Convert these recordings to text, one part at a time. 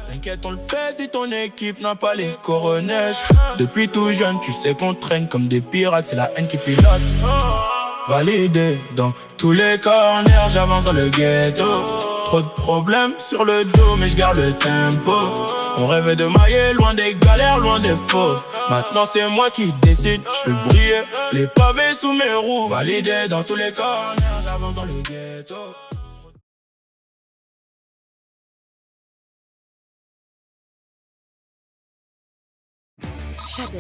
T'inquiète, on le fait si ton équipe n'a pas les coronets. Depuis tout jeune, tu sais qu'on traîne comme des pirates, c'est la haine qui pilote. Validé dans tous les corners, j'avance dans le ghetto. Trop de problèmes sur le dos, mais je garde le tempo. On rêvait de mailler, loin des galères, loin des faux. Maintenant c'est moi qui décide, je fais briller les pavés sous mes roues. Validé dans tous les corners, j'avance dans le ghetto. Shadow,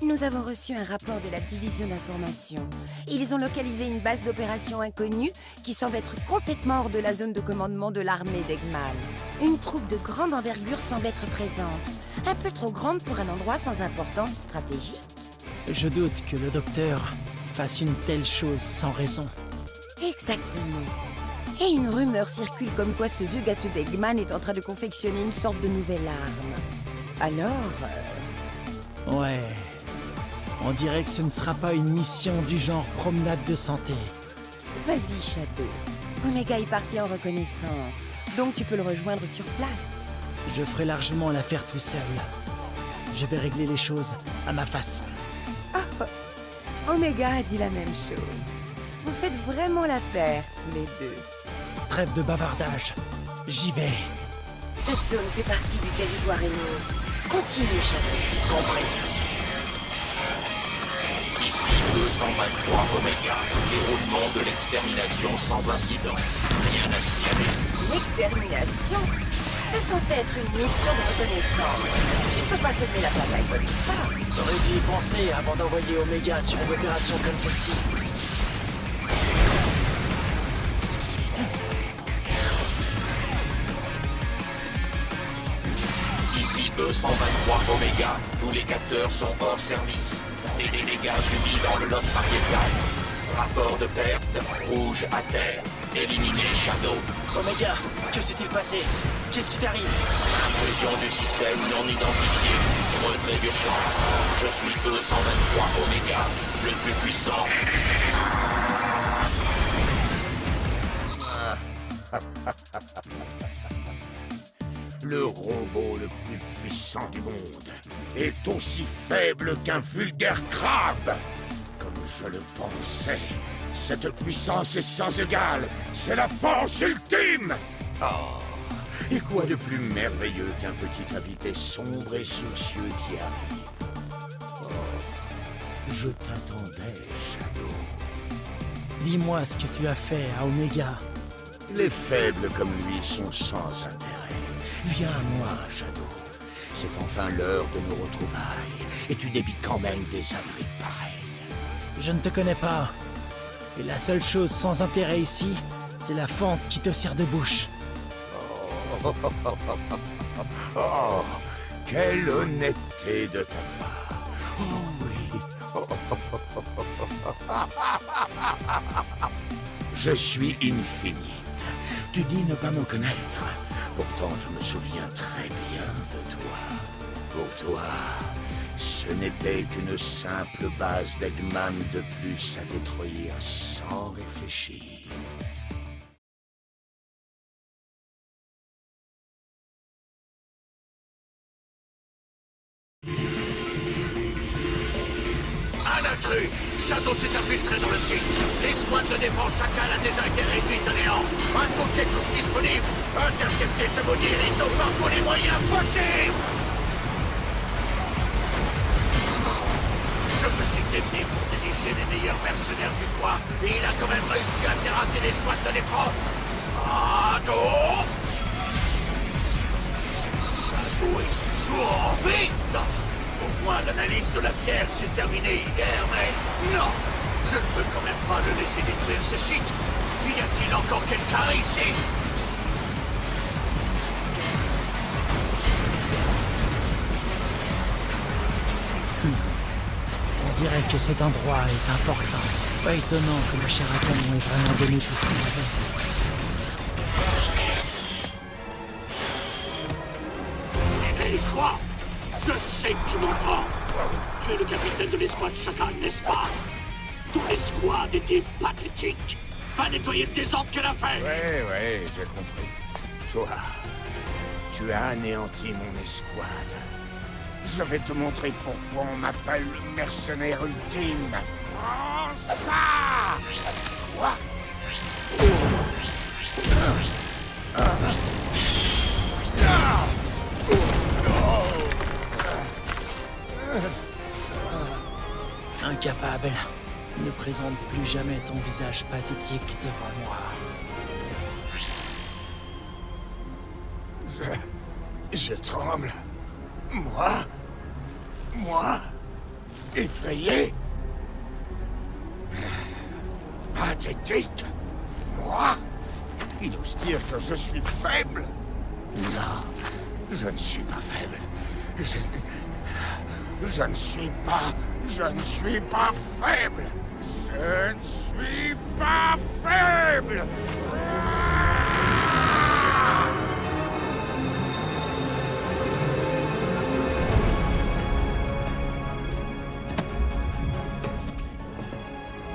nous avons reçu un rapport de la division d'information. Ils ont localisé une base d'opération inconnue qui semble être complètement hors de la zone de commandement de l'armée d'Eggman. Une troupe de grande envergure semble être présente. Un peu trop grande pour un endroit sans importance stratégique. Je doute que le docteur fasse une telle chose sans raison. Exactement. Et une rumeur circule comme quoi ce vieux gâteux d'Eggman est en train de confectionner une sorte de nouvelle arme. Alors... Ouais... On dirait que ce ne sera pas une mission du genre promenade de santé. Vas-y, Shadow. Omega est parti en reconnaissance, donc tu peux le rejoindre sur place. Je ferai largement l'affaire tout seul. Je vais régler les choses à ma façon. Oh, Omega a dit la même chose. Vous faites vraiment la paire, tous les deux. Trêve de bavardage. J'y vais. Cette zone fait partie du territoire ennemi. Continue, Shadow. Compris. Ici 223 Oméga. Déroulement de l'extermination sans incident. Rien à signaler. L'extermination? C'est censé être une mission de reconnaissance. Tu ne peux pas semer la bataille comme ça. J'aurais dû y penser avant d'envoyer Omega sur une opération comme celle-ci. Ici 223 Oméga. Tous les capteurs sont hors service. Des dégâts subis dans le lot pariétal. Rapport de perte, rouge à terre. Éliminé Shadow. Omega, que s'est-il passé? Qu'est-ce qui t'arrive? Intrusion du système non identifié. Retrait d'urgence. Je suis 223 Oméga, le plus puissant. Le robot le plus puissant du monde est aussi faible qu'un vulgaire crabe. Comme je le pensais, cette puissance est sans égale. C'est la force ultime. Oh, et quoi de plus merveilleux qu'un petit invité sombre et soucieux qui arrive? Oh, je t'attendais, Shadow. Dis-moi ce que tu as fait à Omega. Les faibles comme lui sont sans intérêt. Viens à moi, Shadow. C'est enfin l'heure de nos retrouvailles. Et tu débites quand même des abris pareils. Je ne te connais pas. Et la seule chose sans intérêt ici, c'est la fente qui te sert de bouche. Oh, quelle honnêteté de ta part. Oh oui. Je suis Infinite. Tu dis ne pas me connaître. Pourtant, je me souviens très bien de toi. Pour toi, ce n'était qu'une simple base d'Eggman de plus à détruire sans réfléchir. Un intrus! Shadow s'est infiltré dans le site. L'escouade de défense Chacal a déjà été réduite à néant. Un fauquet coupe disponible. Interceptez ce maudit hérisson par tous les moyens possibles. Je me suis défié pour dénicher les meilleurs mercenaires du coin. Et il a quand même réussi à terrasser l'escouade de défense. Shadow! Shadow est toujours en vie. Au moins, l'analyse de la pierre s'est terminée hier, mais non! Je ne peux quand même pas le laisser détruire ce site! Y a-t-il encore quelqu'un ici? On dirait que cet endroit est important. Pas étonnant que la chair à canon ait vraiment donné tout ce qu'il avait. Éveille-toi! Je sais que tu m'entends! Tu es le capitaine de l'escouade Chacal, n'est-ce pas? Ton escouade était pathétique! Va nettoyer le désordre qu'elle a fait! Ouais, j'ai compris. Toi, Tu as anéanti mon escouade. Je vais te montrer pourquoi on m'appelle le mercenaire ultime. Prends ça! Quoi? Incapable. Ne présente plus jamais ton visage pathétique devant moi. Je tremble. Moi effrayé? Pathétique? Moi? Il ose dire que je suis faible? Non, je ne suis pas faible. Je ne suis pas faible. Je ne suis pas faible.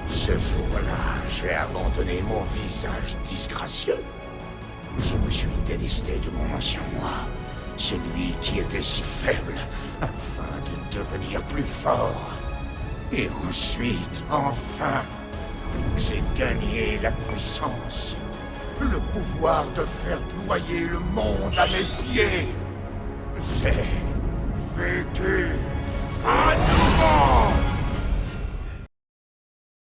Ce jour-là, j'ai abandonné mon visage disgracieux. Je me suis délesté de mon ancien moi, celui qui était si faible, afin de devenir plus fort. Et ensuite, enfin, j'ai gagné la puissance, le pouvoir de faire ployer le monde à mes pieds. J'ai vécu à nouveau.